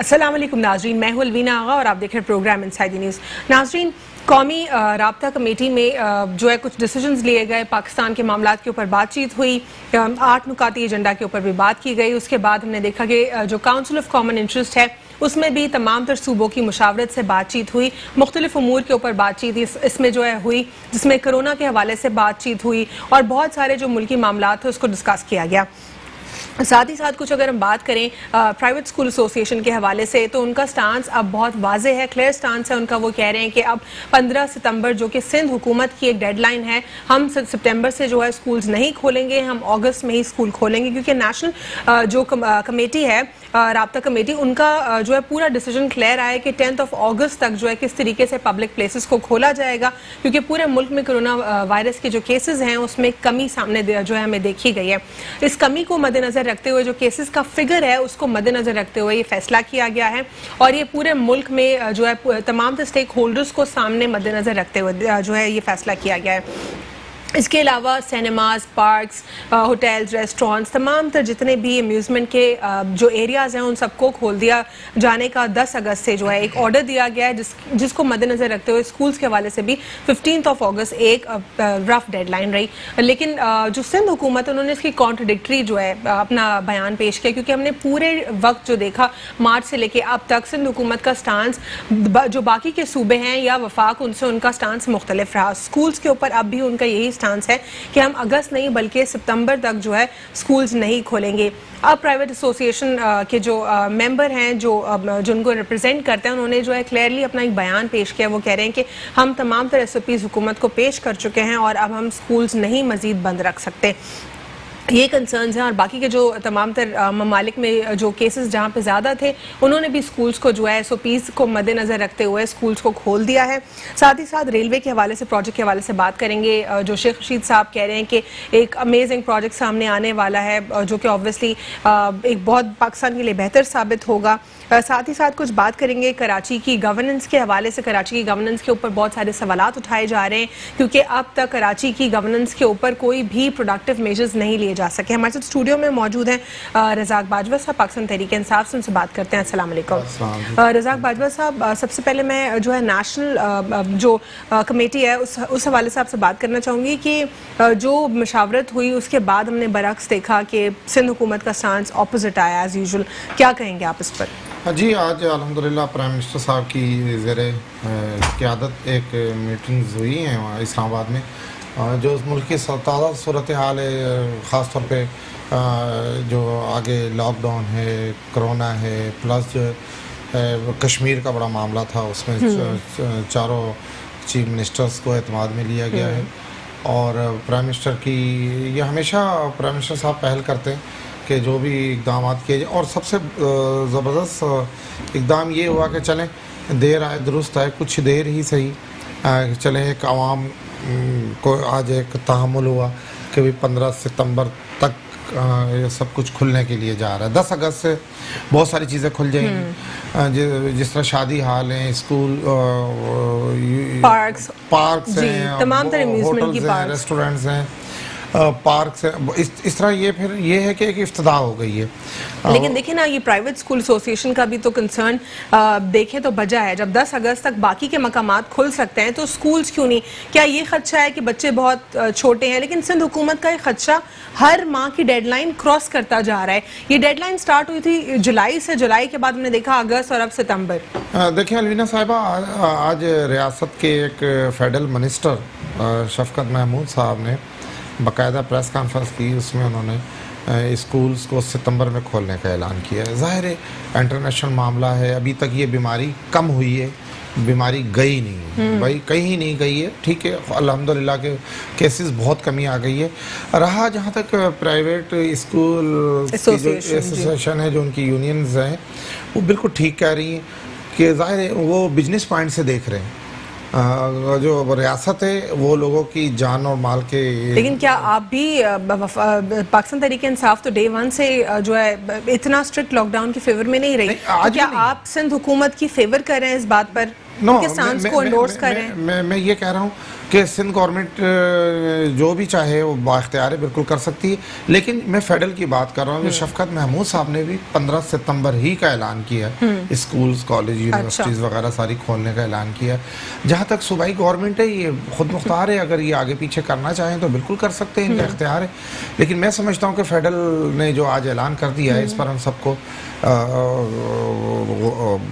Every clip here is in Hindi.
अस्सलाम वालेकुम नाजरीन, मैं हूं अलवीना आगा और आप देख रहे हैं प्रोग्राम इनसाइड द न्यूज़। नाजरीन, कौमी राब्ता कमेटी में जो है कुछ डिसीजंस लिए गए, पाकिस्तान के मामलात के ऊपर बातचीत हुई, 8 नुकाती एजेंडा के ऊपर भी बात की गई। उसके बाद हमने देखा कि जो काउंसिल ऑफ कॉमन इंटरेस्ट है उसमें भी तमाम तर सूबों की मुशावरत से बातचीत हुई, मुख्तलिफ उमूर के ऊपर बातचीत इसमें जो है हुई, जिसमें कोरोना के हवाले से बातचीत हुई और बहुत सारे जो मुल्की मामलात थे उसको डिस्कस किया गया। साथ ही साथ कुछ अगर हम बात करें प्राइवेट स्कूल एसोसिएशन के हवाले से, तो उनका स्टांस अब बहुत वाज़ेह है, क्लियर स्टांस है उनका। वो कह रहे हैं कि अब 15 सितंबर जो कि सिंध हुकूमत की एक डेडलाइन है, हम सितंबर से जो है स्कूल्स नहीं खोलेंगे, हम अगस्त में ही स्कूल खोलेंगे, क्योंकि नेशनल जो कमेटी है, राब्ता कमेटी, उनका जो है पूरा डिसीजन क्लियर आया कि 10 अगस्त तक जो है किस तरीके से पब्लिक प्लेसेस को खोला जाएगा, क्योंकि पूरे मुल्क में कोरोना वायरस के जो केसेस हैं उसमें कमी सामने जो है हमें देखी गई है। इस कमी को मद्देनजर रखते हुए, जो केसेस का फिगर है उसको मद्देनजर रखते हुए ये फैसला किया गया है और ये पूरे मुल्क में जो है तमाम स्टेक होल्डर्स को सामने मद्देनजर रखते हुए जो है ये फैसला किया गया है। इसके अलावा सिनेमाज, पार्क्स, होटल्स, रेस्टोरेंट्स, तमाम तर जितने भी अम्यूज़मेंट के जो एरियाज़ हैं उन सबको खोल दिया जाने का 10 अगस्त से जो है एक ऑर्डर दिया गया है, जिसको मद्देनज़र रखते हुए स्कूल्स के हवाले से भी 15 अगस्त एक रफ डेडलाइन रही। लेकिन जो सिंध हुकूमत है उन्होंने इसकी कॉन्ट्रडिक्टरी जो है अपना बयान पेश किया, क्योंकि हमने पूरे वक्त जो देखा मार्च से लेके अब तक सिंध हुकूमत का स्टांस जो बाकी के सूबे हैं या वफाक, उनसे उनका स्टांस मुख्तलिफ रहा। स्कूल्स के ऊपर अब भी उनका यही स्टांस है कि हम अगस्त नहीं बल्कि सितंबर तक जो है स्कूल्स नहीं खोलेंगे। अब प्राइवेट एसोसिएशन के जो मेंबर हैं, जो उनको रिप्रेजेंट करते हैं, उन्होंने जो है क्लियरली अपना एक बयान पेश किया। वो कह रहे हैं कि हम तमाम तरह SOPs हुकूमत को पेश कर चुके हैं और अब हम स्कूल्स नहीं मजीद बंद रख सकते। ये कंसर्न्स हैं और बाकी के जो तमाम तर ममालिक में जो केसेस जहाँ पे ज़्यादा थे उन्होंने भी स्कूल्स को जो है SOPs को मद्देनज़र रखते हुए स्कूल्स को खोल दिया है। साथ ही साथ रेलवे के हवाले से, प्रोजेक्ट के हवाले से बात करेंगे। जो शेख रशीद साहब कह रहे हैं कि एक अमेजिंग प्रोजेक्ट सामने आने वाला है जो कि ऑब्वियसली एक बहुत पाकिस्तान के लिए बेहतर साबित होगा। साथ ही साथ कुछ बात करेंगे कराची की गवर्नेंस के हवाले से। कराची की गवर्नेंस के ऊपर बहुत सारे सवालात उठाए जा रहे हैं, क्योंकि अब तक कराची की गवर्नेंस के ऊपर कोई भी प्रोडक्टिव मेजर्स नहीं लिए जा सके। हमारे साथ स्टूडियो में मौजूद हैं रज़ाक बाजवा साहब, पाकिस्तान तहरीक इंसाफ से, उनसे बात करते हैं। अस्सलाम वालेकुम रज़ाक बाजवा साहब, सबसे पहले मैं जो है नेशनल जो कमेटी है उस हवाले से आपसे बात करना चाहूँगी कि जो मशावरत हुई उसके बाद हमने बरक्स देखा कि सिंध हुकूमत का स्टांस ऑपोजिट आया एज यूजुअल, क्या कहेंगे आप इस पर? जी, आज अल्हम्दुलिल्लाह प्राइम मिनिस्टर साहब की ज़ेरे क़यादत एक मीटिंग्स हुई हैं वहाँ इस्लामाबाद में, जो मुल्क की ताज़ा सूरत हाल है, ख़ास तौर पे जो आगे लॉकडाउन है, कोरोना है, प्लस जो कश्मीर का बड़ा मामला था, उसमें चारों चीफ मिनिस्टर्स को एतमाद में लिया गया है। और प्राइम मिनिस्टर की ये हमेशा प्राइम मिनिस्टर साहब पहल करते हैं कि जो भी इकदाम किए जाए, और सबसे ज़बरदस्त इकदाम ये हुआ कि चलें देर आए दुरुस्त आए, कुछ देर ही सही चलें, एक आवाम को आज एक तहम्मुल हुआ कि भाई 15 सितंबर तक ये सब कुछ खुलने के लिए जा रहा है। 10 अगस्त से बहुत सारी चीज़ें खुल जाएंगी, जिस तरह शादी हाल हैं, स्कूल, पार्क्स हैं, तमाम तरह होटल्स हैं, रेस्टोरेंट्स हैं, पार्क से इस तरह ये फिर ये है कि एक इफ्तिदा हो गई है। लेकिन देखिए ना, ये प्राइवेट स्कूल एसोसिएशन का भी तो कंसर्न देखें तो बजा है। जब 10 अगस्त तक बाकी के मकामात खुल सकते हैं तो स्कूल्स क्यों नहीं? क्या ये खदशा है कि बच्चे बहुत छोटे हैं? लेकिन सिंध हुकूमत का ये खदशा हर माह की डेडलाइन क्रॉस करता जा रहा है। ये डेडलाइन स्टार्ट हुई थी जुलाई से, जुलाई के बाद हमने देखा अगस्त और अब सितंबर। देखिए अलवीना साहिबा, आज रियासत के एक फेडरल मिनिस्टर शफकत महमूद साहब ने बाकायदा प्रेस कॉन्फ्रेंस की, उसमें उन्होंने स्कूल्स को सितंबर में खोलने का ऐलान किया है। ज़ाहिर है इंटरनेशनल मामला है, अभी तक ये बीमारी कम हुई है, बीमारी गई नहीं है, भाई कहीं नहीं गई है, ठीक है, अल्हम्दुलिल्लाह के केसेस बहुत कमी आ गई है। रहा जहाँ तक प्राइवेट स्कूल एसोसिएशन है, जो उनकी यूनियंस हैं, वो बिल्कुल ठीक कह रही हैं कि ज़ाहिर है वो बिजनेस पॉइंट से देख रहे हैं, जो रियासत है वो लोगों की जान और माल के। लेकिन क्या आप भी पाकिस्तान तहरीक इंसाफ तो डे 1 से जो है इतना स्ट्रिक्ट लॉकडाउन के फेवर में नहीं रही, तो क्या आप सिंध हुकूमत की फेवर कर रहे हैं इस बात पर? उनके स्टांस को एंडोर्स कर रहे हैं? मैं ये कह रहा हूँ कि सिंध गवर्नमेंट जो भी चाहे वो बाख्तियार है, बिल्कुल कर सकती है, लेकिन मैं फेडरल की बात कर रहा हूँ। शफकत महमूद साहब ने भी 15 सितंबर ही का ऐलान किया है, स्कूल्स, कॉलेज, यूनिवर्सिटीज़ वगैरह सारी खोलने का ऐलान किया है। जहाँ तक सूबाई गवर्नमेंट है, ये खुद मुख्तार है, अगर ये आगे पीछे करना चाहें तो बिल्कुल कर सकते हैं, इनका इख्तियार है। लेकिन मैं समझता हूँ कि फेडरल ने जो आज ऐलान कर दिया है, इस पर हम सबको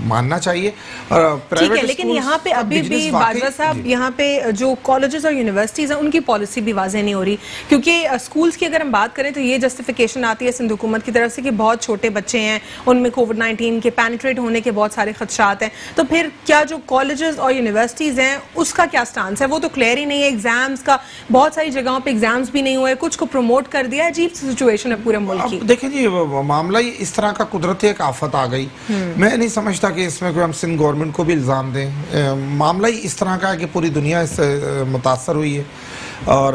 मानना चाहिए। ठीक है, लेकिन यहाँ पे अभी भी बाजवा साहब, यहाँ पे जो कॉलेजेस और यूनिवर्सिटीज़ हैं उनकी पॉलिसी भी वाज़ेह नहीं हो रही, क्योंकि स्कूल्स की अगर हम बात करें तो ये जस्टिफिकेशन आती है सिंध हुकूमत की तरफ से कि बहुत छोटे बच्चे हैं, उनमें कोविड-19 के पेनिट्रेट होने के बहुत सारे खदशात हैं। तो फिर क्या जो कॉलेजेस और यूनिवर्सिटीज़ हैं उसका क्या स्टांस है? वो तो क्लियर ही नहीं है। एग्जाम्स का बहुत सारी जगहों पर एग्जाम्स भी नहीं हुए, कुछ को प्रमोट कर दिया। अजीब सिचुएशन है पूरे मुल्क की। देखिए जी, मामला इस तरह का कुदरती एक आफत आ गई। मैं नहीं समझता कि इसमें कोई हम सिंध गवर्नमेंट को भी इल्ज़ाम दें। मामला ही इस तरह का है कि पूरी दुनिया इससे मुतासर हुई है, और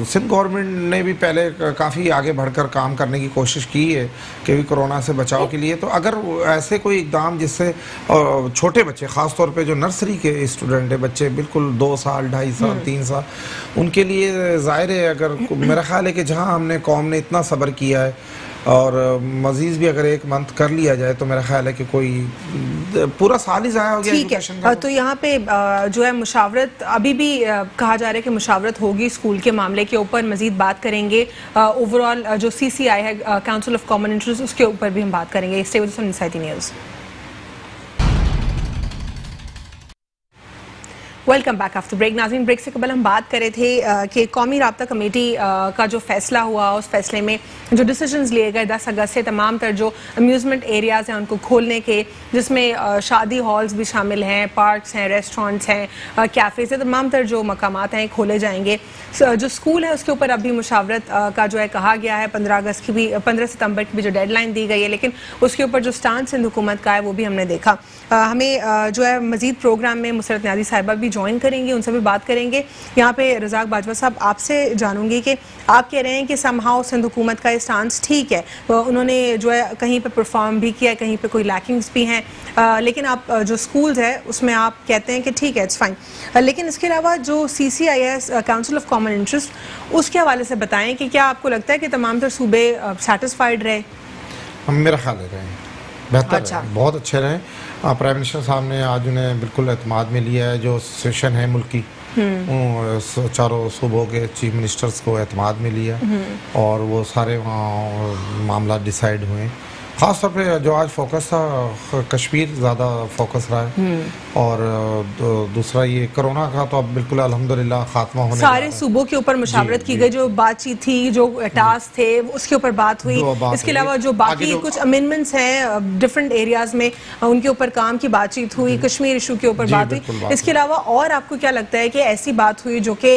सिंध गवर्नमेंट ने भी पहले काफ़ी आगे बढ़कर काम करने की कोशिश की है कि भी कोरोना से बचाव के लिए। तो अगर ऐसे कोई इकदाम जिससे छोटे बच्चे, ख़ास तौर पे जो नर्सरी के स्टूडेंट है, बच्चे बिल्कुल 2 साल, 2.5 साल, 3 साल, उनके लिए ज़ाहिर है, अगर मेरा ख्याल है कि जहाँ हमने कौम ने इतना सब्र किया है और मजीद भी अगर 1 मंथ कर लिया जाए तो मेरा ख्याल है कि कोई पूरा साल ही ज़ाया हो गया। ठीक है, तो यहाँ पे जो है मुशावरत अभी भी कहा जा रहा है कि मुशावरत होगी स्कूल के मामले के ऊपर। मजीद बात करेंगे ओवरऑल जो CCI है, काउंसिल ऑफ कॉमन इंटरेस्ट, उसके ऊपर भी हम बात करेंगे। Stay with us on inside the news. Welcome back after break. नाज़रीन, ब्रेक से कबल हम बात कर रहे थे कि कौमी राब्ता कमेटी का जो फैसला हुआ, उस फैसले में जो डिसीजंस लिए गए 10 अगस्त से तमाम तर जो अम्यूज़मेंट एरियाज़ हैं उनको खोलने के, जिसमें शादी हॉल्स भी शामिल हैं, पार्क्स हैं, रेस्टोरेंट्स हैं, कैफ़ेज़ हैं, तमाम तर जो मकामात हैं खोले जाएंगे। जो स्कूल है उसके ऊपर अभी मुशावरत का जो है कहा गया है, 15 सितंबर की भी जो डेडलाइन दी गई है, लेकिन उसके ऊपर जो स्टांस सिंध हुकूमत का है वो भी हमने देखा। हमें जो है मज़ीद प्रोग्राम में मुसरत न्याज़ी साहिबा भी ज्वाइन करेंगे, उनसे भी बात करेंगे। यहाँ पे रज़ाक बाजवा साहब, आपसे जानूंगी कि आप कह रहे हैं कि समहाउ सिंध हुकूमत का स्टांस ठीक है, तो उन्होंने जो है कहीं पे परफॉर्म भी किया, कहीं पे कोई लैकिंग्स भी हैं, लेकिन आप जो स्कूल्स है उसमें आप कहते हैं कि ठीक है, इट्स फाइन। लेकिन इसके अलावा जो CCIS, council of common interest, उसके हवाले से बताएं कि क्या आपको लगता है कि तमाम तर सूबे सेटिस्फाइड रहे? मेरा ख्याल है बेहतर रहे, बहुत अच्छे रहे। प्राइम मिनिस्टर साहब ने आज उन्हें बिल्कुल एतमाद में लिया है। जो सेशन है मुल्क की, चारों सूबों के चीफ मिनिस्टर्स को एतमाद में लिया और वो सारे मामला डिसाइड हुए। ख़ास तौर पे जो आज फोकस था, कश्मीर ज़्यादा फोकस रहा है, और दूसरा ये कोरोना का तो अब बिल्कुल अल्हम्दुलिल्लाह खात्मा होने, सारे सूबों के ऊपर मुशावरत की गई। जो बातचीत थी, जो टास्क थे, उसके ऊपर बात हुई। इसके अलावा जो बाकी कुछ अमेंडमेंट्स हैं डिफरेंट एरियाज में, उनके ऊपर काम की बातचीत हुई। कश्मीर इशू के ऊपर बात हुई। इसके अलावा और आपको क्या लगता है कि ऐसी बात हुई जो कि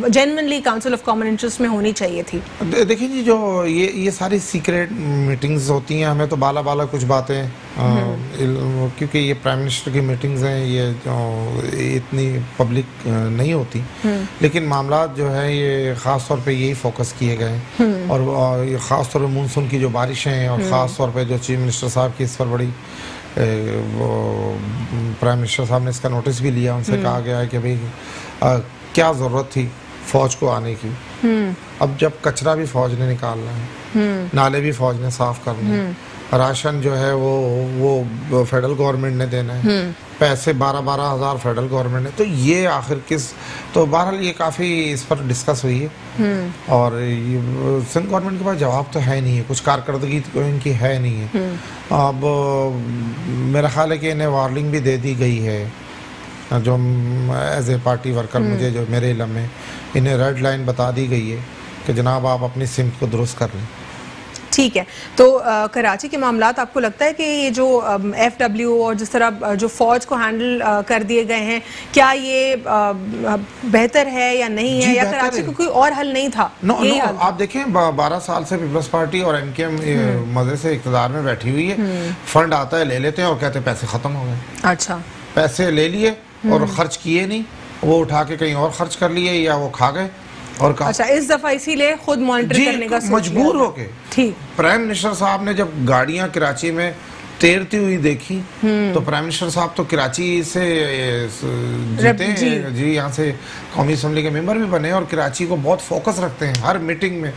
genuinely council of common interest में होनी चाहिए थी? देखिए जी, जो ये सारी सीक्रेट मीटिंग्स होती हैं, हमें तो बाला बाला कुछ बातें, क्योंकि ये प्राइम मिनिस्टर की मीटिंग्स हैं, ये इतनी पब्लिक नहीं होती, लेकिन मामला जो है ये ख़ास तौर पे यही फोकस किए गए हैं। और ये ख़ास तौर पे मानसून की जो बारिशें हैं, और ख़ास तौर पे जो चीफ मिनिस्टर साहब की इस पर बड़ी प्राइम मिनिस्टर साहब ने इसका नोटिस भी लिया। उनसे कहा गया है कि भाई क्या ज़रूरत थी फ़ौज को आने की। अब जब कचरा भी फ़ौज ने निकालना है, नाले भी फ़ौज ने साफ़ करने हैं, राशन जो है वो फेडरल गवर्नमेंट ने देना है, पैसे 12-12 हज़ार फेडरल गवर्नमेंट ने, तो ये आखिर किस, तो बहरहाल ये काफ़ी इस पर डिस्कस हुई है। और सिंध गवर्नमेंट के पास जवाब तो है नहीं है, कुछ कारकर्दगी तो इनकी है नहीं है। अब मेरा ख्याल है कि इन्हें वार्निंग भी दे दी गई है, जो एज ए पार्टी वर्कर, मुझे जो मेरे इलम में इन्हें रेड लाइन बता दी गई है कि जनाब आप अपनी सिमत को दुरुस्त कर लें। ठीक है, तो कराची के मामलात आपको लगता है कि ये जो FW और जिस तरह जो फौज को हैंडल कर दिए गए हैं, क्या ये बेहतर है या नहीं है, या कराची को कोई और हल नहीं था? आप देखें 12 साल से पीपल्स पार्टी और NKM मजे से इक़्तिदार में बैठी हुई है। फंड आता है, ले लेते हैं और कहते हैं पैसे खत्म हो गए। अच्छा, पैसे ले लिए और खर्च किए नहीं, वो उठा के कहीं और खर्च कर लिए या वो खा गए। और अच्छा, इस दफा इसीलिए खुद मॉनिटर करने का मजबूर हो के ठीक प्राइम मिनिस्टर साहब ने जब गाड़ियां कराची में तैरती हुई देखी तो प्राइम मिनिस्टर साहब तो कराची से जीते हैं जी, यहाँ से कौमी असम्बली के मेंबर भी बने और कराची को बहुत फोकस रखते हैं हर मीटिंग में।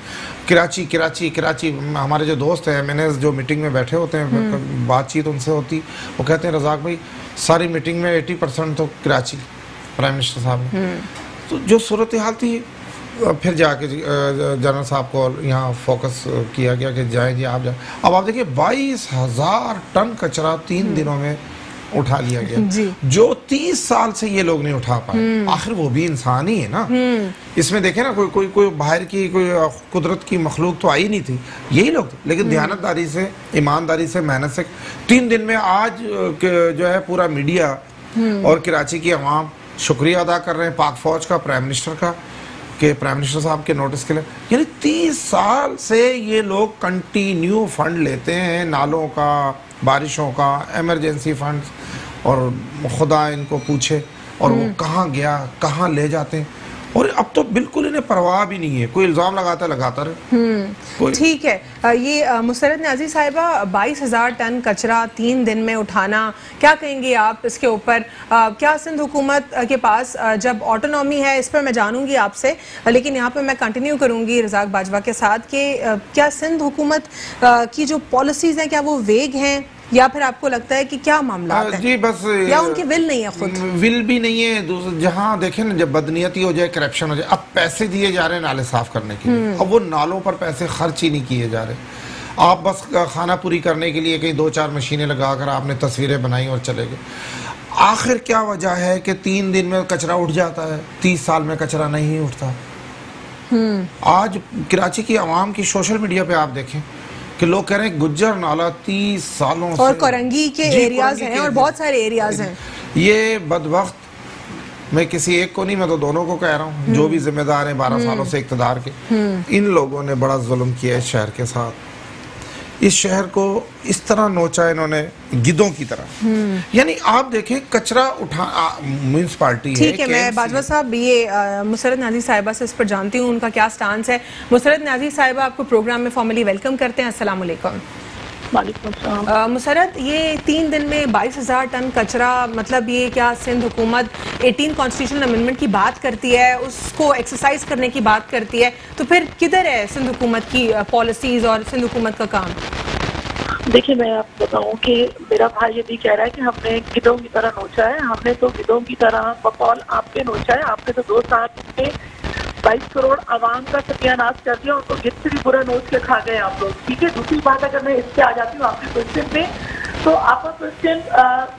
कराची कराची कराची हमारे जो दोस्त हैं मैंने जो मीटिंग में बैठे होते हैं बातचीत उनसे होती, वो कहते हैं रज़ाक भाई सारी मीटिंग में 80% तो कराची प्राइम मिनिस्टर साहब ने। तो जो सूरत हाल थी फिर जाके जनरल साहब को यहाँ फोकस किया गया कि जाएं जी आप जाए। अब आप देखिए 22,000 टन कचरा 3 दिनों में उठा लिया गया जो 30 साल से ये लोग नहीं उठा पाए। आखिर वो भी इंसान ही है ना, इसमें देखे ना कोई बाहर की कोई कुदरत की मखलूक तो आई नहीं थी, यही लोग थे। लेकिन दयानतदारी से ईमानदारी से मेहनत से 3 दिन में आज जो है पूरा मीडिया और कराची की अवाम शुक्रिया अदा कर रहे हैं पाक फौज का, प्राइम मिनिस्टर का, कि प्राइम मिनिस्टर साहब के नोटिस के लिए। यानी 30 साल से ये लोग कंटिन्यू फंड लेते हैं नालों का, बारिशों का, इमरजेंसी फंड, और खुदा इनको पूछे और वो कहाँ गया कहाँ ले जाते हैं। और अब तो बिल्कुल इन्हें परवाह भी नहीं है, कोई इल्जाम लगाता रहे। ठीक है, ये मुसरत न्याजी साहिबा 22,000 टन कचरा 3 दिन में उठाना, क्या कहेंगे आप इसके ऊपर? क्या सिंध हुकूमत के पास जब ऑटोनॉमी है, इस पर मैं जानूंगी आपसे, लेकिन यहाँ पर मैं कंटिन्यू करूंगी रज़ाक बाजवा के साथ कि क्या सिंध हुकूमत की जो पॉलिसीज हैं क्या वो वेग हैं, या फिर आपको लगता है कि क्या मामला है? जी बस या उनकी विल नहीं है, खुद विल भी नहीं है। जहाँ देखें ना, जब बदनीयती हो जाए, करप्शन हो जाए, अब पैसे दिए जा रहे हैं नाले साफ करने के लिए, अब वो नालों पर पैसे खर्च ही नहीं किए जा रहे। आप बस खाना पूरी करने के लिए कहीं 2-4 मशीनें लगाकर आपने तस्वीरें बनाई और चले गए। आखिर क्या वजह है कि 3 दिन में कचरा उठ जाता है, 30 साल में कचरा नहीं उठता? आज कराची की आवाम की सोशल मीडिया पे आप देखें कि लोग कह रहे हैं गुज्जर नाला 30 सालों से, और कोरंगी के एरियाज हैं और बहुत सारे एरियाज हैं। ये बदबख्त, मैं किसी एक को नहीं, मैं तो दोनों को कह रहा हूँ, जो भी जिम्मेदार हैं 12 सालों से इक़्तिदार के, इन लोगों ने बड़ा जुल्म किया है इस शहर के साथ। इस शहर को इस तरह नोचा इन्होंने गिद्धों की तरह। यानी आप देखें कचरा उठा म्यूनसिपालिटी है। ठीक है, मैं बाजवा साहब ये मुसरत न्याजी साहिबा से इस पर जानती हूँ उनका क्या स्टांस है। मुसरत न्याजी साहिबा, आपको प्रोग्राम में फॉर्मली वेलकम करते हैं। अस्सलाम वालेकुम। मुसरत, ये 3 दिन में 22,000 टन कचरा, मतलब ये क्या सिंध हुकूमत 18 कॉन्स्टिट्यूशनल अमेंडमेंट की बात करती है, उसको एक्सरसाइज करने की बात करती है, तो फिर किधर है सिंध हुकूमत की पॉलिसीज और सिंध हुकूमत का काम? देखिए, मैं आपको बताऊं कि मेरा भाई ये भी कह रहा है कि हमने गिद्धों की तरह नोचा है। हमने तो गिद्धों की तरह बकौल आपके नोचा है। आपने तो 2 साल में 22 करोड़ आवाम का सत्यानाश कर दिया, उनको गिद्ध से भी बुरा नोच के खा गए आप लोग। ठीक है, दूसरी बात अगर मैं इस पे आ जाती हूँ आपके क्वेश्चन पे, तो आपका क्वेश्चन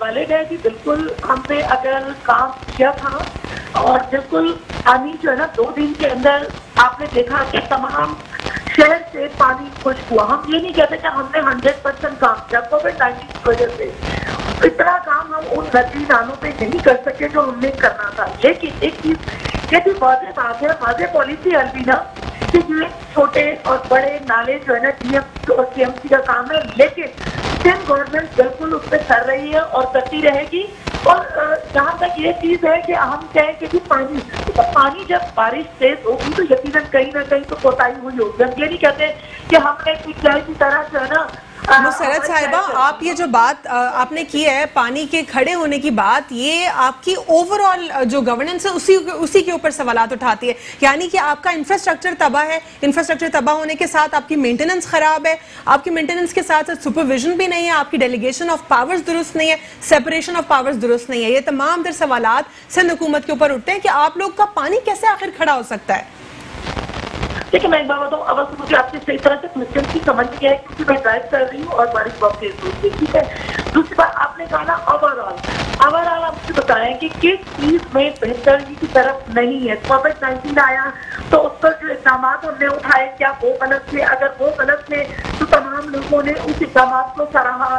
वैलिड है कि बिल्कुल हमने अगर काम किया था और बिल्कुल पानी जो है ना 2 दिन के अंदर आपने देखा कि तमाम शहर से पानी खुश्क हुआ। हम ये नहीं कहते कि हमने 100% काम किया, कोविड-19 की वजह से इतना काम हम उन नदी नालों पे नहीं कर सके जो हमने करना था। लेकिन एक चीज ये भी वाज़ेह बात है, वाज़ेह पॉलिसी अलविदा कि ये छोटे और बड़े नाले जो है ना डीएम और केएमसी का काम है, लेकिन सिंध गवर्नमेंट बिल्कुल उस पर कर रही है और करती रहेगी। और जहाँ तक ये चीज है कि हम कहें कि पानी जब बारिश तेज होगी तो यकीनन कहीं ना कहीं तो कोताही हुई होगी। हम ये नहीं कहते कि हमने सिंचाई की तरह जो है ना। मुसरत साहिबा, आप ये जो बात आपने की है पानी के खड़े होने की बात, ये आपकी ओवरऑल जो गवर्नेंस है उसी के ऊपर सवालात उठाती है। यानी कि आपका इंफ्रास्ट्रक्चर तबाह है, इंफ्रास्ट्रक्चर तबाह होने के साथ आपकी मेंटेनेंस खराब है, आपकी मेंटेनेंस के साथ साथ सुपरविजन भी नहीं है, आपकी डेलीगेशन ऑफ पावर्स दुरुस्त नहीं है, सेपरेशन ऑफ पावर्स दुरुस्त नहीं है। ये तमाम तर सवालात सिंध हुकूमत के ऊपर उठते हैं कि आप लोग का पानी कैसे आखिर खड़ा हो सकता है। देखिए, मैं एक बार बताऊँ, अब मुझे आपसे सही तरह से क्वेश्चन की समझ नहीं है क्योंकि मैं ड्राइव कर रही हूँ और बारिश बहुत तेज होती है। ठीक है, दूसरी बात आपने कहा ना ओवरऑल आप मुझे बताएं कि किस चीज में बेहतरी की तरफ नहीं है। कोविड-19 आया तो उस पर जो इक़दाम हमने उठाए क्या वो गलत थे? अगर वो गलत थे तो तमाम लोगों ने उस इक़दाम को सराहा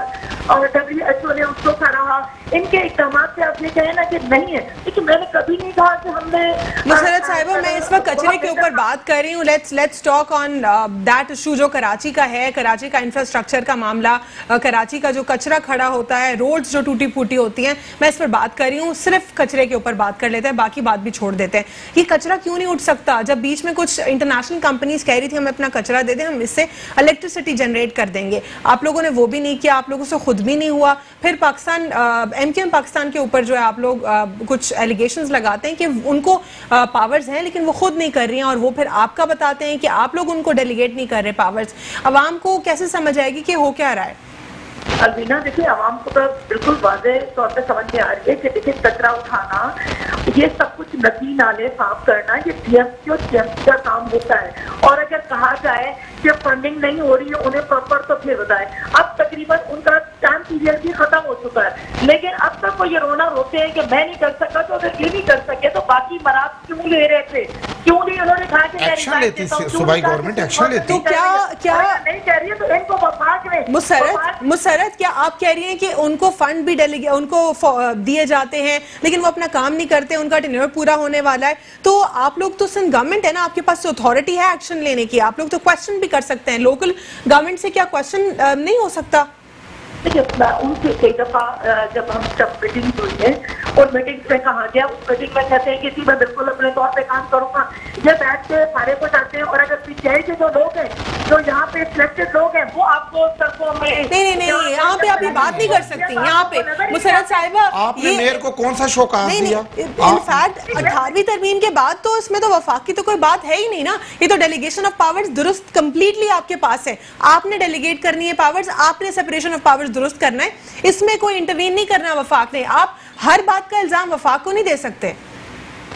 और WHO ने उसको सराहा। इनके इक़दाम से आप ये कहें ना कि नहीं है, लेकिन मैंने कभी नहीं कहा कि हमने। मुसरत साहिबा, मैं इस वक्त कचरे के ऊपर बात कर रही हूँ। Let's talk on that issue जो कराची का है, कराची का इंफ्रास्ट्रक्चर का मामला, कराची का जो कचरा खड़ा होता है, रोड्स जो टूटी फूटी होती हैं, मैं इस पर बात कर रही हूँ। सिर्फ कचरे के ऊपर बात कर लेते हैं, बाकी बात भी छोड़ देते हैं। ये कचरा क्यों नहीं उठ सकता? जब बीच में कुछ इंटरनेशनल कंपनीज कह रही थी हमें अपना कचरा दे दें, हम इससे इलेक्ट्रिसिटी जनरेट कर देंगे। आप लोगों ने वो भी नहीं किया, आप लोगों से खुद भी नहीं हुआ। फिर पाकिस्तान एमक्यूएम पाकिस्तान के ऊपर जो है आप लोग कुछ एलिगेशंस लगाते हैं कि उनको पावर्स हैं लेकिन वो खुद नहीं कर रही हैं, और वो फिर आपका बताते हैं कि आप लोग उनको डेलीगेट नहीं कर रहे पावर्स। अवाम को कैसे समझ आएगी कि हो क्या रहा है? अलवीना, देखिए आवाम को तो बिल्कुल वाज़े तौर पे समझ में आ रही है कि देखिए कचरा उठाना, ये सब कुछ नदी नाले साफ करना, ये टीएमसी और टीएमसी का काम होता है। और अगर कहा जाए कि फंडिंग नहीं हो रही है उन्हें प्रॉपर, तो फिर बताए अब तकरीबन उनका टाइम पीरियड भी खत्म हो चुका है, लेकिन अब तक वो ये रोना रोते हैं कि मैं नहीं कर सकता। तो अगर ये नहीं कर सके तो बाकी मराद क्यों ले रहे थे? क्यों नहीं उन्होंने कहा कि एक्शन लेती, सूबाई गवर्नमेंट एक्शन लेती। तो क्या नहीं कह रही है तो इनको वफाक में मुसरत, क्या आप कह रही हैं कि उनको फंड भी उनको दिए जाते हैं लेकिन वो अपना काम नहीं करते, उनका टेन्योर पूरा होने वाला है? तो आप लोग तो सिंध गवर्नमेंट है ना, आपके पास अथॉरिटी है एक्शन लेने की, आप लोग तो क्वेश्चन भी कर सकते हैं। लोकल गवर्नमेंट से क्या क्वेश्चन नहीं हो सकता? देखिए उनसे कई दफा जब मीटिंग हुई है और मीटिंग में कहा गया, उस मीटिंग में कहते हैं कि जी मैं बिल्कुल अपने तौर पे काम करूंगा, ये बैठ के सारे कुछ आते हैं। और अगर पीसीआई के जो लोग हैं, जो यहाँ पे सिलेक्टेड लोग हैं, वो आपको सड़कों में नहीं यहाँ पे आप ये बात नहीं कर सकती। यहाँ पे मुसरत साहिबा, आपने मेयर को कौन सा शौकास दिया? इनफैक्ट 18वीं तरमीम के बाद तो इसमें तो वफाक की तो कोई बात है ही नहीं ना। ये तो डेलीगेशन ऑफ पावर्स दुरुस्त कंप्लीटली आपके पास है, आपने डेलीगेट करनी है पावर्स, आपने सेपरेशन ऑफ पावर्स दुरुस्त करना है, इसमें कोई इंटरवीन नहीं करना वफाक ने। आप हर बात का इल्जाम वफाक को नहीं दे सकते।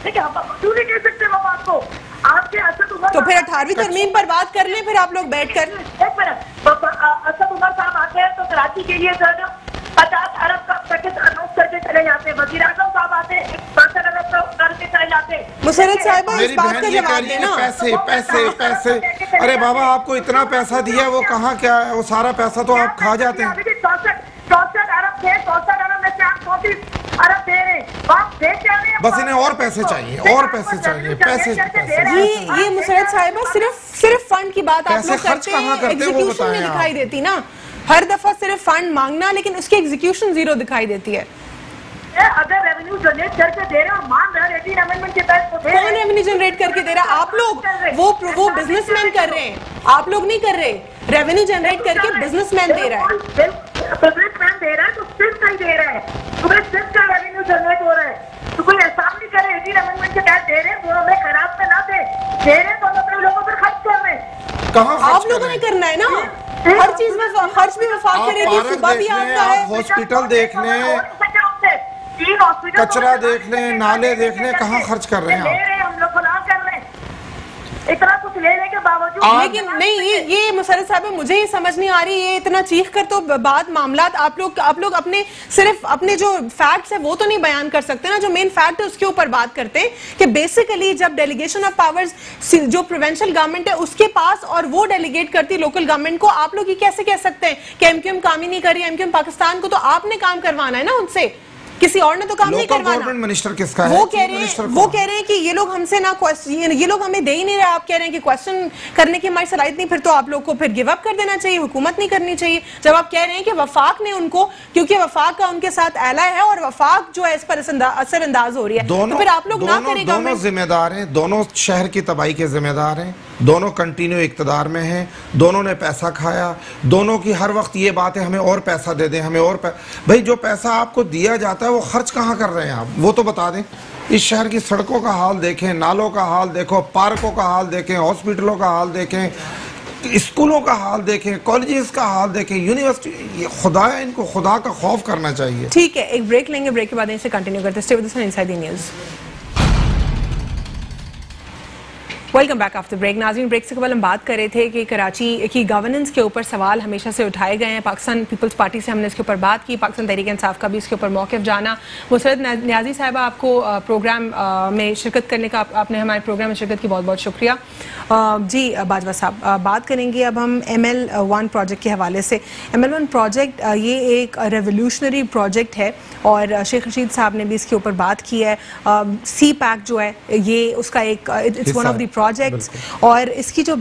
क्यों नहीं दे सकते वफाक को? आपके असद उमर तो फिर 18वीं तरमीम पर बात कर लें, फिर आप लोग बैठ कर। एक मिनट, असद उमर साहब आते हैं तो कराची के लिए 50 अरब का पैकेज अनाउंस करके चले जाते हैं। वज़ीर आज़म साहब आते हैं 65 अरब का करके चले जाते हैं। मुसरत साहिबा, इस मेरी बात बहन का ये जवाब कह रही है देना। पैसे पैसे पैसे। अरे बाबा, आपको इतना पैसा दिया, वो कहाँ क्या है? वो सारा पैसा तो आप खा जाते हैं। 64 अरब थे, 64 अरब में से आप 34 अरब दे रहे हैं। आप दे क्या रहे हैं? बस इन्हें और पैसे चाहिए, और पैसे चाहिए, पैसे। ये मुसरत साहिबा सिर्फ फंड की बात आप लोग करते हैं, एग्जीक्यूशन में दिखाई देती ना। हर दफा सिर्फ फंड मांगना, लेकिन उसकी एग्जीक्यूशन जीरो दिखाई देती है। अगर रेवेन्यू जनरेट करके दे रहे हो, मान रहे 18 अमेंडमेंट के तहत तो कौन रेवेन्यू जनरेट करके दे रहा है? आप लोग, वो बिजनेसमैन कर रहे हैं, आप लोग नहीं कर रहे। रेवेन्यू जनरेट करके बिजनेसमैन दे रहा है, बिजनेसमैन दे रहा है, तो सिर्फ का ही दे रहा है। तुम्हें सिर्फ का रेवेन्यू जनरेट हो रहा है, तो कोई एहसान नहीं करे। 18 अमेंडमेंट के तहत दे रहे हैं, वो हमें खराब में ना दे रहे हैं, तो हम अपने लोगों पर खर्च कर रहे हैं। कहाँ आप लोगों ने करना है ना, हर चीज में खर्च भी वफाक करेगी। सुबह भी आपका है, हॉस्पिटल देख लें, कचरा देख लें, नाले देख लें, कहाँ खर्च कर रहे हैं हम लोग गुनाह कर रहे हैं इतना कुछ लेने के बावजूद। लेकिन नहीं, ये मुसरत साहब, मुझे ये समझ नहीं आ रही, ये इतना चीख कर तो बात मामलात आप लोग अपने सिर्फ अपने जो फैक्ट्स है वो तो नहीं बयान कर सकते ना। जो मेन फैक्ट है उसके ऊपर बात करते हैं कि बेसिकली जब डेलीगेशन ऑफ पावर्स जो प्रोविंशियल गवर्नमेंट है उसके पास, और वो डेलीगेट करती लोकल गवर्नमेंट को, आप लोग ये कैसे कह सकते हैं कि एमक्यूएम काम ही नहीं कर रही? एमक्यूएम पाकिस्तान को तो आपने काम करवाना है ना उनसे, किसी और ने तो काम नहीं करवाना। मिनिस्टर किसका है? वो कह रहे हैं कि ये लोग हमसे ना ये लोग हमें दे ही नहीं रहे। आप कह रहे हैं कि क्वेश्चन करने की हमारी सलाहियत नहीं, फिर तो आप लोग को फिर गिव अप कर देना चाहिए, हुकूमत नहीं करनी चाहिए। जब आप कह रहे हैं कि वफाक ने उनको, क्योंकि वफाक का उनके साथ एला है और वफाक जो है इस पर असरअंदाज हो रही है, तो फिर आप लोग ना करें। दोनों जिम्मेदार हैं, दोनों शहर की तबाही के जिम्मेदार हैं, दोनों कंटिन्यू इक्तदार में हैं, दोनों ने पैसा खाया, दोनों की हर वक्त ये बात है हमें और पैसा दे दें, हमें और भाई जो पैसा आपको दिया जाता है वो खर्च कहाँ कर रहे हैं आप? वो तो बता दें। इस शहर की सड़कों का हाल देखें, नालों का हाल देखो, पार्कों का हाल देखें, हॉस्पिटलों का हाल देखें, स्कूलों का हाल देखें, कॉलेजेस का हाल देखें, यूनिवर्सिटी। ये खुदा है, इनको खुदा का खौफ करना चाहिए। ठीक है, एक ब्रेक लेंगे, ब्रेक के बाद इनसे कंटिन्यू करते हैं। Stay with us on inside the news. Welcome back after break. नाज़रीन, ब्रेक से कबल हम बात कर रहे थे कि कराची की गवर्नेंस के ऊपर सवाल हमेशा से उठाए गए हैं। पाकिस्तान पीपल्स पार्टी से हमने इसके ऊपर बात की, पाकिस्तान तहरीक इंसाफ का भी इसके ऊपर मौक़िफ़ जाना। मुसरत न्याज़ी साहिबा, आपको प्रोग्राम में शिरकत करने का, आपने हमारे प्रोग्राम में शिरकत की बहुत बहुत शुक्रिया। जी बाजवा साहब, बात करेंगे अब हम ML1 प्रोजेक्ट के हवाले से। ML1 प्रोजेक्ट ये एक रेवोल्यूशनरी प्रोजेक्ट है और शेख रशीद साहब ने भी इसके ऊपर बात की है। CPAC जो है ये उसका एक, it's one of the projects, और इसकी जो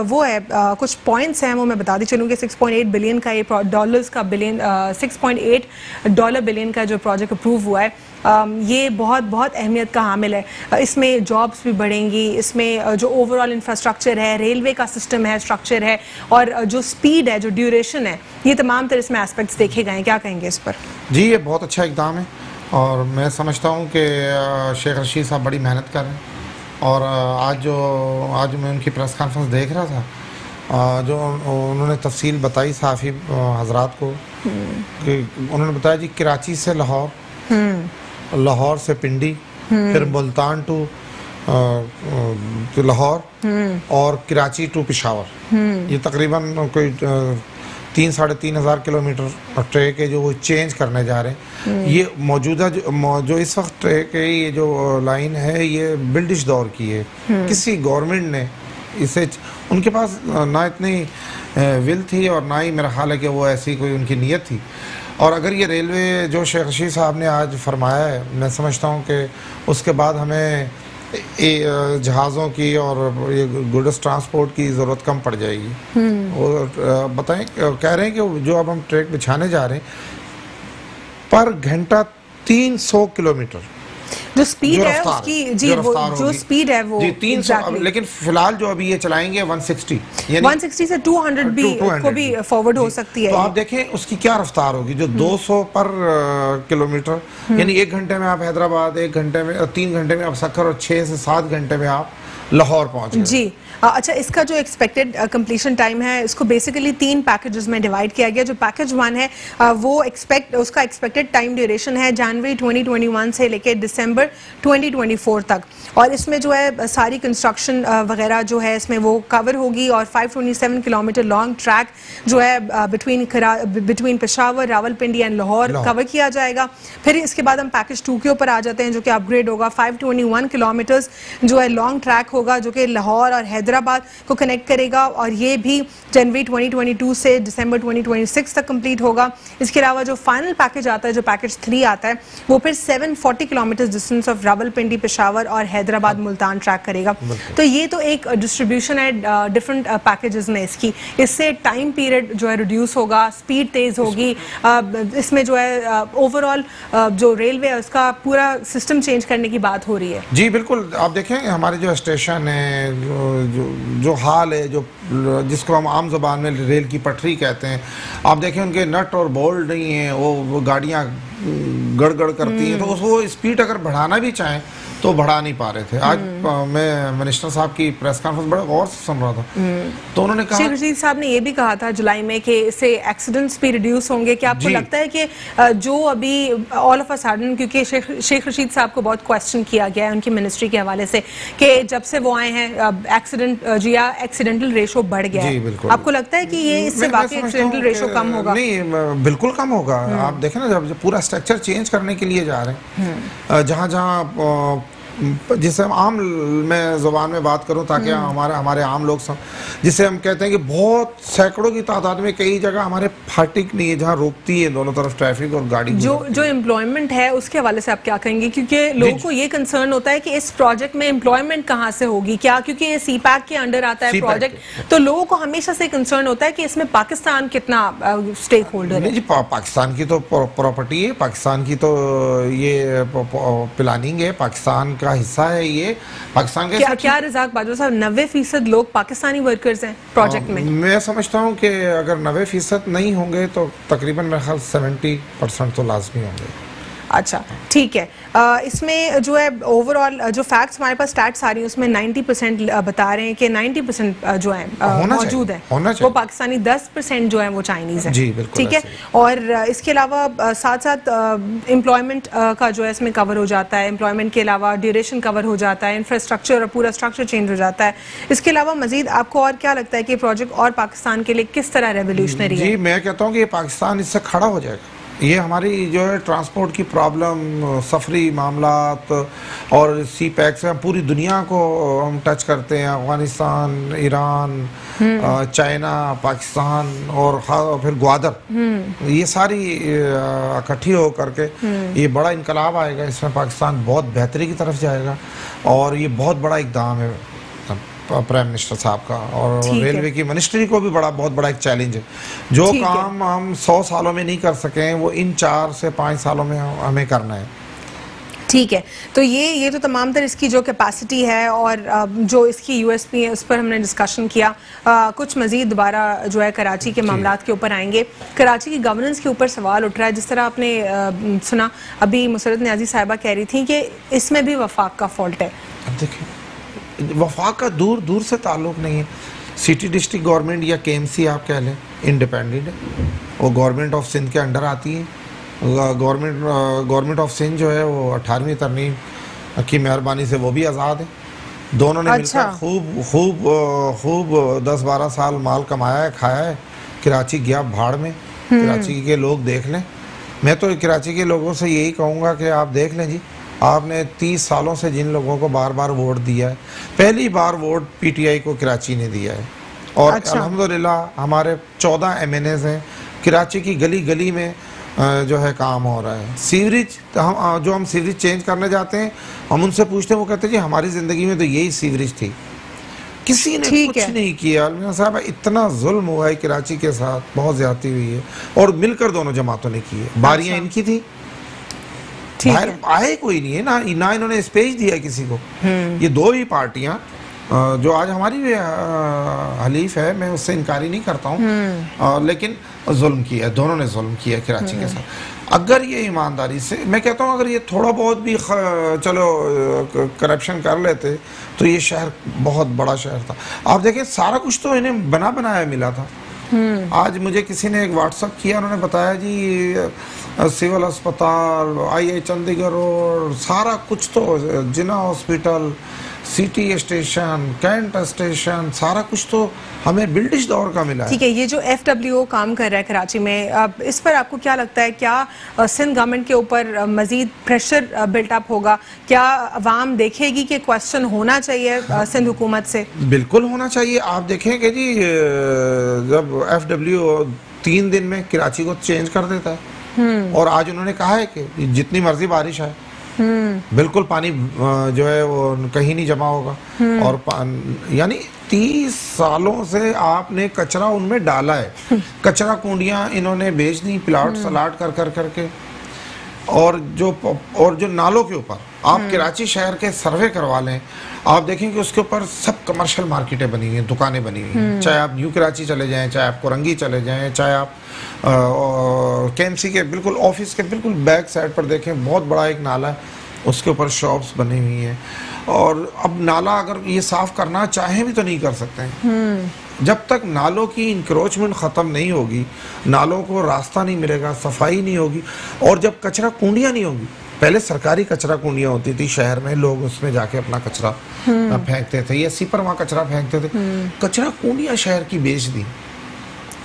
वो है कुछ पॉइंट्स हैं वो मैं बताती चलूँगी। 6.8 बिलियन का ये डॉलर्स का बिलियन 6.8 डॉलर बिलियन का जो प्रोजेक्ट अप्रूव हुआ है, ये बहुत बहुत अहमियत का हामिल है। इसमें जॉब्स भी बढ़ेंगी, इसमें जो ओवरऑल इंफ्रास्ट्रक्चर है, रेलवे का सिस्टम है, स्ट्रक्चर है, और जो स्पीड है, जो ड्यूरेशन है, ये तमाम तरह इसमें एस्पेक्ट्स देखे गए हैं। क्या कहेंगे इस पर? जी, ये बहुत अच्छा इक़दाम है और मैं समझता हूँ कि शेख रशीद साहब बड़ी मेहनत कर रहे हैं। और आज मैं उनकी प्रेस कॉन्फ्रेंस देख रहा था, जो उन्होंने तफसील बताई सहाफ़ी हजरात को, कि उन्होंने बताया जी कराची से लाहौर, लाहौर से पिंडी, फिर मुल्तान टू लाहौर, और कराची टू पेशावर। ये तकरीबन कोई 3-3.5 हज़ार किलोमीटर ट्रैक है जो वो चेंज करने जा रहे हैं। ये मौजूदा जो इस वक्त ट्रैक है, ये जो लाइन है, ये ब्रिटिश दौर की है। किसी गवर्नमेंट ने इसे, उनके पास ना इतनी विल थी और ना ही मेरा ख्याल है कि वो ऐसी कोई उनकी नीयत थी। और अगर ये रेलवे जो शेख रशीद साहब ने आज फरमाया है, मैं समझता हूँ कि उसके बाद हमें जहाज़ों की और ये गुड्स ट्रांसपोर्ट की ज़रूरत कम पड़ जाएगी। और बताएं, कह रहे हैं कि जो अब हम ट्रैक बिछाने जा रहे हैं, पर घंटा 300 किलोमीटर जो स्पीड है उसकी, जी वो जो स्पीड है वो 300, लेकिन फिलहाल जो अभी ये चलाएंगे 160, यानी 160 से 200 भी को भी फॉरवर्ड हो सकती है। तो आप देखें उसकी क्या रफ्तार होगी, जो 200 पर किलोमीटर, यानी 1 घंटे में आप हैदराबाद, 1 घंटे में, 3 घंटे में आप सक्कर, और 6 से 7 घंटे में आप लाहौर पहुंच गए। जी अच्छा, इसका जो एक्सपेक्टेड कंप्लीशन टाइम है, इसको बेसिकली 3 पैकेजेस में डिवाइड किया गया। जो पैकेज 1 है वो उसका एक्सपेक्टेड टाइम ड्यूरेशन है जनवरी 2021 से लेकर दिसंबर 2024 तक, और इसमें जो है सारी कंस्ट्रक्शन वगैरह जो है इसमें वो कवर होगी। और 527 किलोमीटर लॉन्ग ट्रैक जो है between Peshawar, Rawalpindi and Lahore cover किया जाएगा। फिर इसके बाद हम पैकेज 2 के ऊपर आ जाते हैं, जो कि अपग्रेड होगा। 521 किलोमीटर्स जो है लॉन्ग ट्रैक होगा, जो कि लाहौर और हैदराबाद को कनेक्ट करेगा, और ये भी जनवरी 2022 से दिसंबर 2026 तक कंप्लीट होगा। इसके अलावा जो फाइनल पैकेज आता है, जो पैकेज 3 आता है, वो फिर 740 kilometre distance of Rawalpindi, Peshawar और हैदराबाद मुल्तान ट्रैक करेगा। तो ये तो एक डिस्ट्रीब्यूशन है डिफरेंट पैकेजेस में इसकी। इससे टाइम पीरियड जो है रिड्यूस होगा, स्पीड तेज होगी, इसमें जो है ओवरऑल जो रेलवे है उसका पूरा सिस्टम चेंज करने की बात हो रही है। जी बिल्कुल, आप देखें हमारे जो स्टेशन है, जो हाल है, जो जिसको हम आम ज़बान में रेल की पटरी कहते हैं, आप देखें उनके नट और बोल्ट नहीं है, वो गाड़ियाँ गड़गड़ करती हैं, तो वो स्पीड अगर बढ़ाना भी चाहें तो बढ़ा नहीं पा रहे थे। आज मैं मिनिस्टर साहब की प्रेस कॉन्फ्रेंस बड़े गौर से सुन रहा था, तो उन्होंने कहा, शेख रशीद साहब ने ये भी कहा था जुलाई में कि इससे एक्सीडेंट्स भी रिड्यूस होंगे। क्या आपको लगता है कि जो अभी ऑल ऑफ अ सडन, क्योंकि शेख रशीद साहब को बहुत क्वेश्चन किया गया है उनकी मिनिस्ट्री के हवाले से कि जब से वो आए हैं एक्सीडेंटल रेशो बढ़ गया है, आपको लगता है कि ये इससे वाकई एक्सीडेंटल रेशो कम होगा? नहीं, बिल्कुल कम होगा। आप देखें ना, जब पूरा स्ट्रक्चर चेंज करने के लिए जा रहे हैं, जहाँ जिसे हम आम में ज़ुबान में बात करूं ताकि हमारे आम लोग जिसे हम कहते हैं कि बहुत सैकड़ों की तादाद में कई जगह हमारे फाटिक नहीं है जहां रोकती है दोनों तरफ ट्रैफिक और गाड़ी। जो एम्प्लॉयमेंट है उसके हवाले से आप क्या कहेंगे? क्योंकि लोगों को ये कंसर्न होता है कि इस प्रोजेक्ट में एम्प्लॉयमेंट कहाँ से होगी, क्या क्योंकि ये सीपैक के अंडर आता है प्रोजेक्ट, तो लोगों को हमेशा से कंसर्न होता है कि इसमें पाकिस्तान कितना स्टेक होल्डर है। जी, पाकिस्तान की तो प्रॉपर्टी है, पाकिस्तान की तो ये प्लानिंग है, पाकिस्तान का हिस्सा है ये, पाकिस्तान का। क्या रज़ाक बाजवा साहब 90% लोग पाकिस्तानी वर्कर्स हैं प्रोजेक्ट में? मैं समझता हूँ कि अगर 90% नहीं होंगे तो तकरीबन मेरे ख्याल 70% तो लाजमी होंगे। अच्छा ठीक है। इसमें जो है ओवरऑल जो फैक्ट्स हमारे पास स्टैट्स आ रही हैं उसमें 90% बता रहे हैं कि 90% जो है मौजूद है वो पाकिस्तानी, 10% जो है वो चाइनीज़ है। जी बिल्कुल, ठीक है। और इसके अलावा साथ साथ एम्प्लॉयमेंट का जो है इसमें कवर हो जाता है, एम्प्लॉयमेंट के अलावा ड्यूरेशन कवर हो जाता है, इंफ्रास्ट्रक्चर और पूरा स्ट्रक्चर चेंज हो जाता है। इसके अलावा मजीद आपको और क्या लगता है कि प्रोजेक्ट और पाकिस्तान के लिए किस तरह रेवोल्यूशनरी है? जी मैं कहता हूँ कि पाकिस्तान इससे खड़ा हो जाएगा। ये हमारी जो है ट्रांसपोर्ट की प्रॉब्लम, सफरी मामलात और सी पैक से हम पूरी दुनिया को हम टच करते हैं, अफगानिस्तान, ईरान, चाइना, पाकिस्तान और फिर ग्वादर, ये सारी इकट्ठी हो करके ये बड़ा इनकलाब आएगा। इसमें पाकिस्तान बहुत बेहतरी की तरफ जाएगा और ये बहुत बड़ा इकदाम है। प्राइम मिनिस्टर साहब का, और रेलवे की मिनिस्ट्री को भी बहुत बड़ा एक चैलेंज है। जो काम हम 100 सालों में नहीं कर सके वो इन 4 से 5 सालों में हमें करना है। ठीक है, तो ये तो तमाम तर इसकी जो कैपेसिटी है और जो इसकी यूएसपी है उस पर हमने डिस्कशन किया। कुछ मजीद दोबारा जो है कराची के मामलात के ऊपर आएंगे। कराची की गवर्नेंस के ऊपर सवाल उठ रहा है, जिस तरह आपने सुना अभी मुसरत न्याजी साहिबा कह रही थी कि इसमें भी वफाक का फॉल्ट है। अब देखिए, वफाक का दूर से ताल्लुक नहीं है। सिटी डिस्ट्रिक्ट गवर्नमेंट या KMC आप कह लें, इंडिपेंडेंट है, वो गवर्नमेंट ऑफ सिंध के अंडर आती है। गवर्नमेंट ऑफ सिंध जो है वो 18वीं तरमीम की मेहरबानी से वो भी आज़ाद है। दोनों ने मिलकर खूब 10-12 साल माल कमाया है, खाया है। कराची गया भाड़ में। कराची के लोग देख लें। मैं तो कराची के लोगों से यही कहूँगा कि आप देख लें जी, आपने 30 सालों से जिन लोगों को बार बार वोट दिया है, पहली बार वोट PTI को कराची ने दिया है। और अल्हम्दुलिल्लाह हमारे 14 MNAs हैं। कराची की गली गली में जो है काम हो रहा है। सीवरेज हम सीवरेज चेंज करने जाते हैं, हम उनसे पूछते हैं, वो कहते हैं जी हमारी ज़िंदगी में तो यही सीवरेज थी, किसी ने कुछ नहीं किया। अलमीना साहब, इतना जुल्म हुआ है कराची के साथ, बहुत ज्यादती हुई है, और मिलकर दोनों जमातों ने की है। बारियां इनकी थी, बाहर आए कोई नहीं है ना इन्होंने स्पेस दिया किसी को। ये दो ही पार्टियां जो आज हमारी हलीफ है, मैं उससे इनकारी नहीं करता हूँ, लेकिन जुल्म किया, दोनों ने जुल्म किया कराची के साथ। अगर ये ईमानदारी से, मैं कहता हूँ अगर ये थोड़ा बहुत भी चलो करप्शन कर लेते तो ये शहर बहुत बड़ा शहर था। आप देखें, सारा कुछ तो इन्हें बना बनाया मिला था। आज मुझे किसी ने एक व्हाट्सअप किया, उन्होंने बताया जी सिविल अस्पताल, IIT चंडीगढ़ रोड, सारा कुछ तो, जिना hospital, city station, cantt station, सारा कुछ तो हमें ब्रिटिश दौर का मिला है। ठीक है, ये जो FWO काम कर रहा है कराची में, अब इस पर आपको क्या लगता है, क्या सिंध गवर्नमेंट के ऊपर मजीद प्रेशर बिल्टअप होगा? क्या अवाम देखेगी कि क्वेश्चन होना चाहिए सिंध हुकूमत से? बिल्कुल होना चाहिए। आप देखेंगे जी, जब FWO 3 दिन में कराची को चेंज कर देता है, और आज उन्होंने कहा है कि जितनी मर्जी बारिश आए, बिल्कुल पानी जो है वो कहीं नहीं जमा होगा। और यानी 30 सालों से आपने कचरा उनमें डाला है। कचरा कुंडियां इन्होंने बेच दी, प्लाट सलाट कर करके। और जो नालों के ऊपर आप कराची शहर के सर्वे करवा लें, आप देखेंगे उसके ऊपर सब कमर्शियल मार्केटें बनी हुई हैं, दुकानें बनी हुई हैं। चाहे आप न्यू कराची चले जाएं, चाहे आप कोरंगी चले जाएं, चाहे आप KMC के बिल्कुल ऑफिस के बिल्कुल बैक साइड पर देखें, बहुत बड़ा एक नाला है, उसके ऊपर शॉप्स बनी हुई हैं। और अब नाला अगर ये साफ करना चाहें भी तो नहीं कर सकते हैं। जब तक नालों की इंक्रोचमेंट ख़त्म नहीं होगी, नालों को रास्ता नहीं मिलेगा, सफाई नहीं होगी, और जब कचरा कुंडियाँ नहीं होगी, पहले सरकारी कचरा कुंडियाँ होती थी शहर में, लोग उसमें जाके अपना कचरा फेंकते थे या सीपर वहाँ कचरा फेंकते थे। कचरा कुंडियाँ शहर की बेच दी,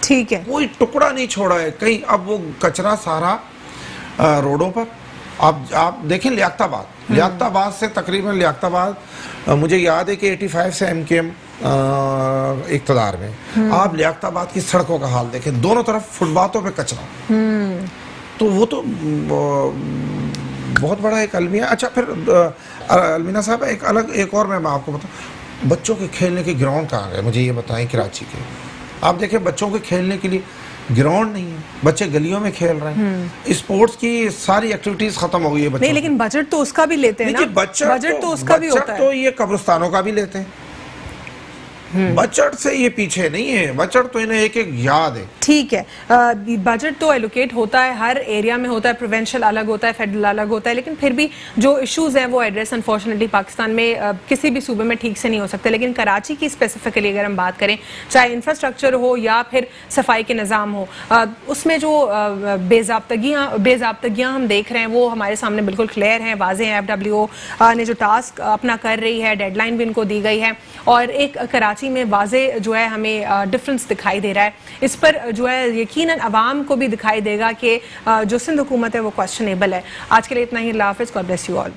ठीक है, कोई टुकड़ा नहीं छोड़ा है कहीं। अब वो कचरा सारा रोडों पर। आप देखें लियाकताबाद से तकरीबन मुझे याद है कि 85 से MKM इक़्तिदार में। आप लियाकताबाद की सड़कों का हाल देखें, दोनों तरफ फुटपाथों पे कचरा। तो वो तो बहुत बड़ा एक अलमिया। अच्छा, फिर अलमीना साहब, एक और मैं आपको बताऊं, बच्चों के खेलने के ग्राउंड कहाँ गए, मुझे ये बताएं कराची के। आप देखें, बच्चों के खेलने के लिए ग्राउंड नहीं है, बच्चे गलियों में खेल रहे हैं। स्पोर्ट्स की सारी एक्टिविटीज खत्म हो गई है बच्चों। नहीं, लेकिन बजट तो उसका भी लेते हैं ना। बजट तो उसका भी होता है। तो ये कब्रिस्तानों का भी लेते हैं। बजट से ये पीछे नहीं है, बजट तो इन्हें एक याद है। ठीक है, बजट तो एलोकेट होता है, हर एरिया में होता है, प्रोविंशियल अलग होता है, फेडरल अलग होता है, लेकिन फिर भी जो इश्यूज हैं वो एड्रेस अनफॉर्चुनेटली पाकिस्तान में किसी भी सूबे में ठीक से नहीं हो सकते। लेकिन कराची की स्पेसिफिकली अगर हम बात करें, चाहे इंफ्रास्ट्रक्चर हो या फिर सफाई के निज़ाम हो, उसमें जो बेज़ाब्तगियाँ हम देख रहे हैं वो हमारे सामने बिल्कुल क्लियर हैं, वाज़ेह हैं। FWO ने जो टास्क अपना कर रही है, डेडलाइन भी इनको दी गई है, और एक कराची में वाज़े जो है हमें डिफरेंस दिखाई दे रहा है। इस पर जो है यकीनन अवाम को भी दिखाई देगा कि जो सिंध हुकूमत है वो क्वेश्चनेबल है। आज के लिए इतना ही। अल्लाह हाफ़िज़, गॉड ब्लेस यू ऑल।